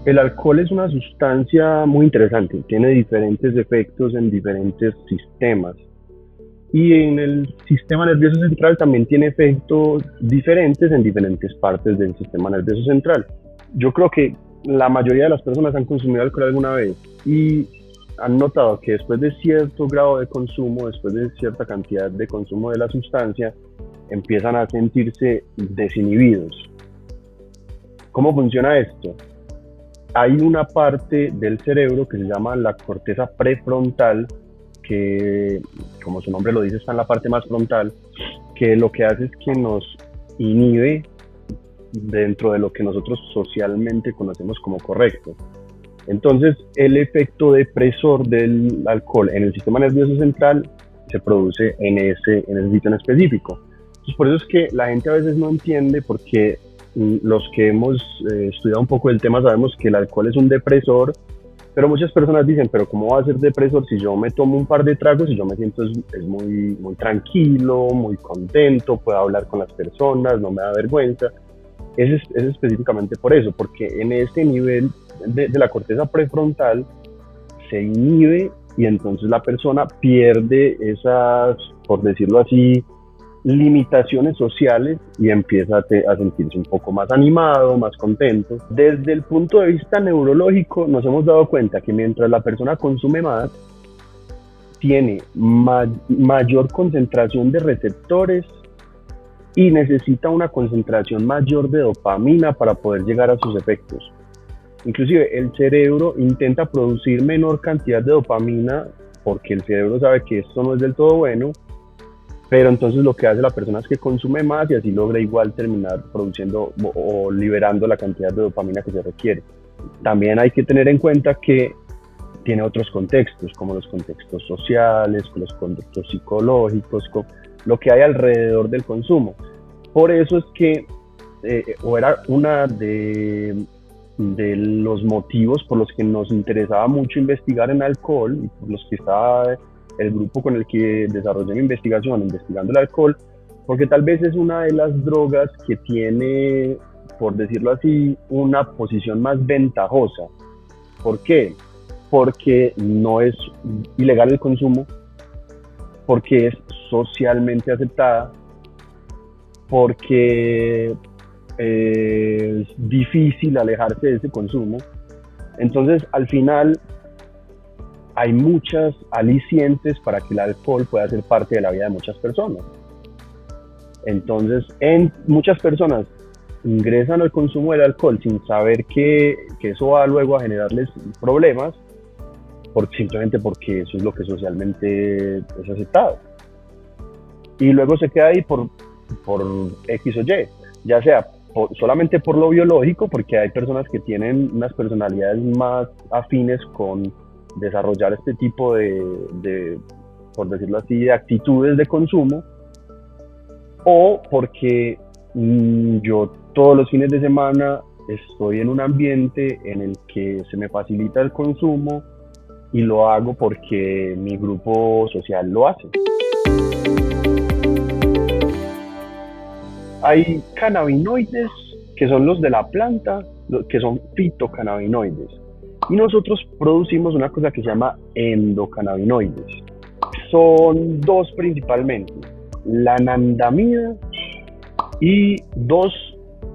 El alcohol es una sustancia muy interesante, tiene diferentes efectos en diferentes sistemas y en el sistema nervioso central también tiene efectos diferentes en diferentes partes del sistema nervioso central. Yo creo que la mayoría de las personas han consumido alcohol alguna vez y han notado que después de cierto grado de consumo, después de cierta cantidad de consumo de la sustancia, empiezan a sentirse desinhibidos. ¿Cómo funciona esto? Hay una parte del cerebro que se llama la corteza prefrontal, que como su nombre lo dice está en la parte más frontal, que lo que hace es que nos inhibe dentro de lo que nosotros socialmente conocemos como correcto. Entonces, el efecto depresor del alcohol en el sistema nervioso central se produce en ese sitio en específico. Entonces, por eso es que la gente a veces no entiende por qué los que hemos estudiado un poco el tema sabemos que el alcohol es un depresor, pero muchas personas dicen, pero ¿cómo va a ser depresor si yo me tomo un par de tragos y yo me siento es muy, muy tranquilo, muy contento, puedo hablar con las personas, no me da vergüenza? Es específicamente por eso, porque en ese nivel de la corteza prefrontal se inhibe y entonces la persona pierde esas, por decirlo así, limitaciones sociales y empieza a sentirse un poco más animado, más contento. Desde el punto de vista neurológico nos hemos dado cuenta que mientras la persona consume más, tiene mayor concentración de receptores y necesita una concentración mayor de dopamina para poder llegar a sus efectos. Inclusive el cerebro intenta producir menor cantidad de dopamina porque el cerebro sabe que esto no es del todo bueno, pero entonces lo que hace la persona es que consume más y así logra igual terminar produciendo o liberando la cantidad de dopamina que se requiere. También hay que tener en cuenta que tiene otros contextos, como los contextos sociales, los contextos psicológicos, lo que hay alrededor del consumo. Por eso es que, o era una de los motivos por los que nos interesaba mucho investigar en alcohol y por los que estaba el grupo con el que desarrollé mi investigación, investigando el alcohol, porque tal vez es una de las drogas que tiene, por decirlo así, una posición más ventajosa. ¿Por qué? Porque no es ilegal el consumo, porque es socialmente aceptada, porque es difícil alejarse de ese consumo. Entonces, al final, hay muchas alicientes para que el alcohol pueda ser parte de la vida de muchas personas. Entonces, muchas personas ingresan al consumo del alcohol sin saber que eso va luego a generarles problemas, simplemente porque eso es lo que socialmente es aceptado. Y luego se queda ahí por X o Y, ya sea solamente por lo biológico, porque hay personas que tienen unas personalidades más afines con desarrollar este tipo de, por decirlo así, de actitudes de consumo, o porque yo todos los fines de semana estoy en un ambiente en el que se me facilita el consumo y lo hago porque mi grupo social lo hace. Hay cannabinoides que son los de la planta, que son fitocannabinoides. Y nosotros producimos una cosa que se llama endocannabinoides. Son dos principalmente, la anandamida y dos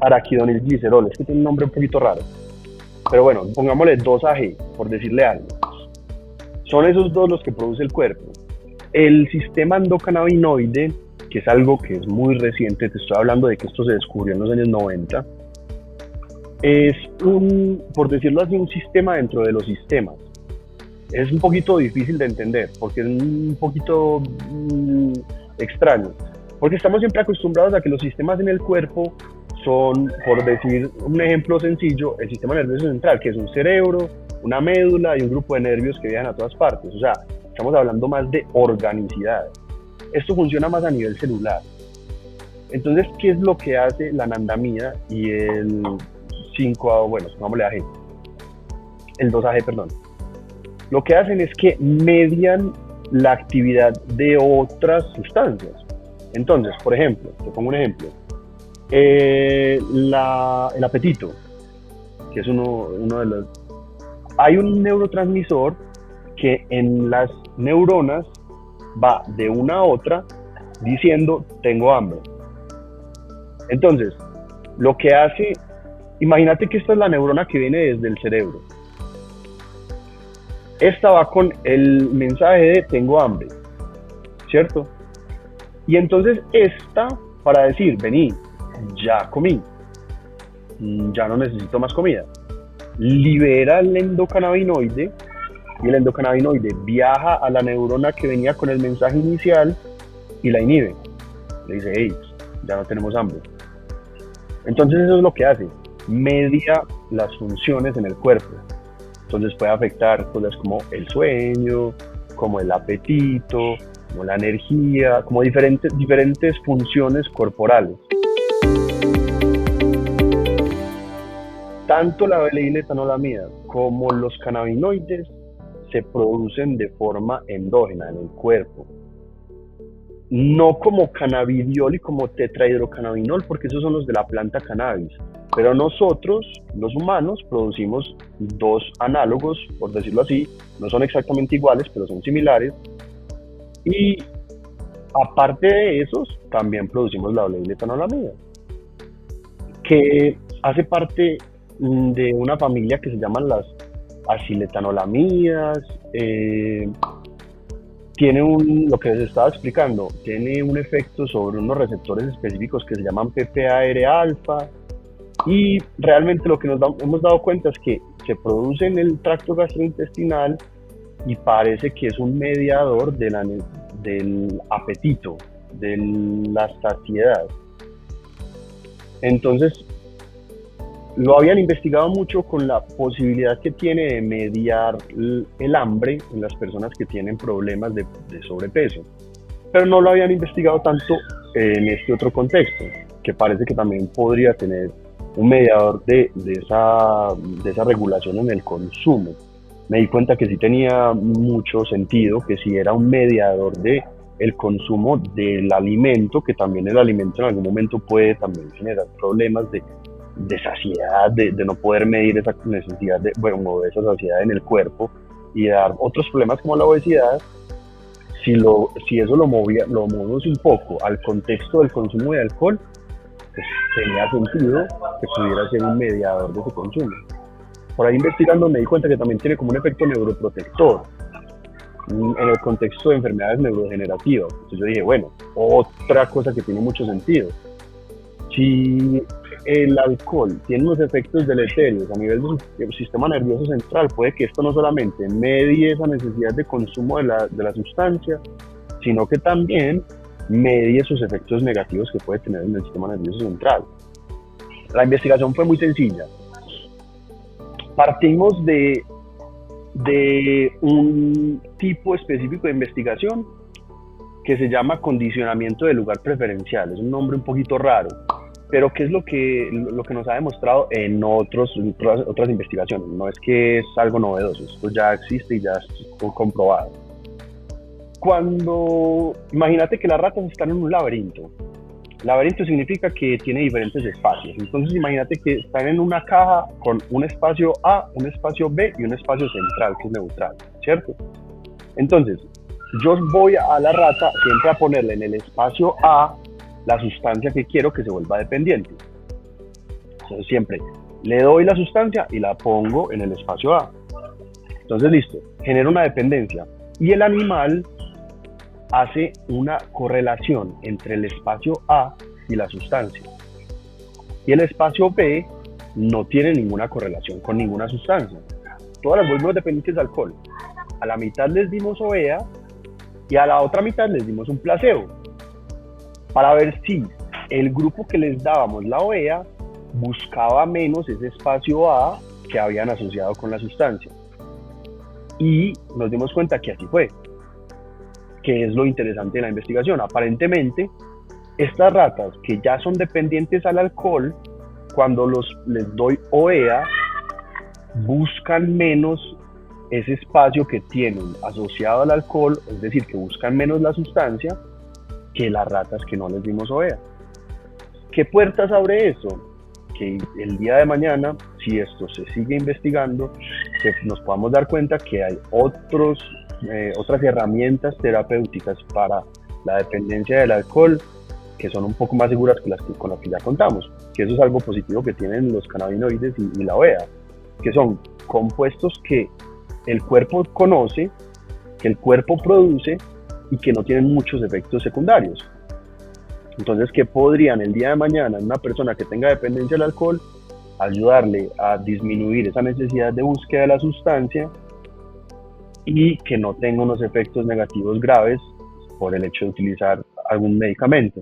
araquidonilgliceroles, que tiene un nombre un poquito raro. Pero bueno, pongámosle 2-AG, por decirle algo. Son esos dos los que produce el cuerpo. El sistema endocannabinoide, que es algo que es muy reciente, te estoy hablando de que esto se descubrió en los años 90, es por decirlo así, un sistema dentro de los sistemas. Es un poquito difícil de entender, porque es un poquito extraño, porque estamos siempre acostumbrados a que los sistemas en el cuerpo son, por decir un ejemplo sencillo, el sistema nervioso central, que es un cerebro, una médula y un grupo de nervios que viajan a todas partes. O sea, estamos hablando más de organicidad. Esto funciona más a nivel celular. Entonces, ¿qué es lo que hace la anandamida y el 5-AG, bueno, pongámosle AG, el 2-AG, perdón? Lo que hacen es que median la actividad de otras sustancias. Entonces, por ejemplo, te pongo un ejemplo, el apetito. que es uno de los... Hay un neurotransmisor que en las neuronas va de una a otra diciendo tengo hambre. Entonces, lo que hace, imagínate que esta es la neurona que viene desde el cerebro. Esta va con el mensaje de tengo hambre, ¿cierto? Y entonces esta, para decir, vení, ya comí, ya no necesito más comida, libera el endocannabinoide y el endocannabinoide viaja a la neurona que venía con el mensaje inicial y la inhibe. Le dice, hey, ya no tenemos hambre. Entonces eso es lo que hace, media las funciones en el cuerpo. Entonces puede afectar cosas como el sueño, como el apetito, como la energía, como diferentes funciones corporales. Tanto la L-etanolamida como los cannabinoides se producen de forma endógena en el cuerpo. No como cannabidiol y como tetrahidrocannabinol, porque esos son los de la planta cannabis. Pero nosotros, los humanos, producimos dos análogos, por decirlo así, no son exactamente iguales, pero son similares. Y aparte de esos, también producimos la L-etanolamida, que hace parte de una familia que se llaman las acetiletolamías. Tiene lo que les estaba explicando, tiene un efecto sobre unos receptores específicos que se llaman PPAR-alfa, y realmente lo que hemos dado cuenta es que se produce en el tracto gastrointestinal y parece que es un mediador del apetito, de la saciedad. Entonces, lo habían investigado mucho con la posibilidad que tiene de mediar el hambre en las personas que tienen problemas de sobrepeso, pero no lo habían investigado tanto en este otro contexto, que parece que también podría tener un mediador de esa regulación en el consumo. Me di cuenta que sí tenía mucho sentido, que sí era un mediador de el consumo del alimento, que también el alimento en algún momento puede también generar problemas de saciedad, de no poder medir esa necesidad de esa saciedad en el cuerpo y dar otros problemas como la obesidad. Si eso lo movemos un poco al contexto del consumo de alcohol, pues tenía sentido que pudiera ser un mediador de ese consumo. Por ahí investigando me di cuenta que también tiene como un efecto neuroprotector en el contexto de enfermedades neurodegenerativas. Entonces yo dije, bueno, otra cosa que tiene mucho sentido. Si el alcohol tiene unos efectos deleterios a nivel del sistema nervioso central, puede que esto no solamente medie esa necesidad de consumo de la sustancia, sino que también medie esos efectos negativos que puede tener en el sistema nervioso central. La investigación fue muy sencilla. Partimos de un tipo específico de investigación que se llama condicionamiento del lugar preferencial. Es un nombre un poquito raro, pero ¿qué es lo que nos ha demostrado en otras investigaciones? No es que es algo novedoso, esto ya existe y ya es comprobado. Imagínate que las ratas están en un laberinto. Laberinto significa que tiene diferentes espacios. Entonces imagínate que están en una caja con un espacio A, un espacio B y un espacio central, que es neutral, ¿cierto? Entonces, yo voy a la rata siempre a ponerle en el espacio A la sustancia que quiero que se vuelva dependiente. Entonces siempre le doy la sustancia y la pongo en el espacio A. Entonces listo, genera una dependencia. Y el animal hace una correlación entre el espacio A y la sustancia. Y el espacio B no tiene ninguna correlación con ninguna sustancia. Todas las volvimos dependientes de alcohol. A la mitad les dimos OEA y a la otra mitad les dimos un placebo, para ver si el grupo que les dábamos la OEA buscaba menos ese espacio A que habían asociado con la sustancia. Y nos dimos cuenta que así fue, que es lo interesante de la investigación. Aparentemente, estas ratas que ya son dependientes al alcohol, cuando les doy OEA, buscan menos ese espacio que tienen asociado al alcohol, es decir, que buscan menos la sustancia, que las ratas que no les dimos OEA. ¿Qué puertas abre eso? Que el día de mañana, si esto se sigue investigando, que nos podamos dar cuenta que hay otras herramientas terapéuticas para la dependencia del alcohol que son un poco más seguras que con las que ya contamos, que eso es algo positivo que tienen los cannabinoides y la OEA, que son compuestos que el cuerpo conoce, que el cuerpo produce y que no tienen muchos efectos secundarios. Entonces, que podrían el día de mañana en una persona que tenga dependencia del alcohol ayudarle a disminuir esa necesidad de búsqueda de la sustancia y que no tenga unos efectos negativos graves por el hecho de utilizar algún medicamento.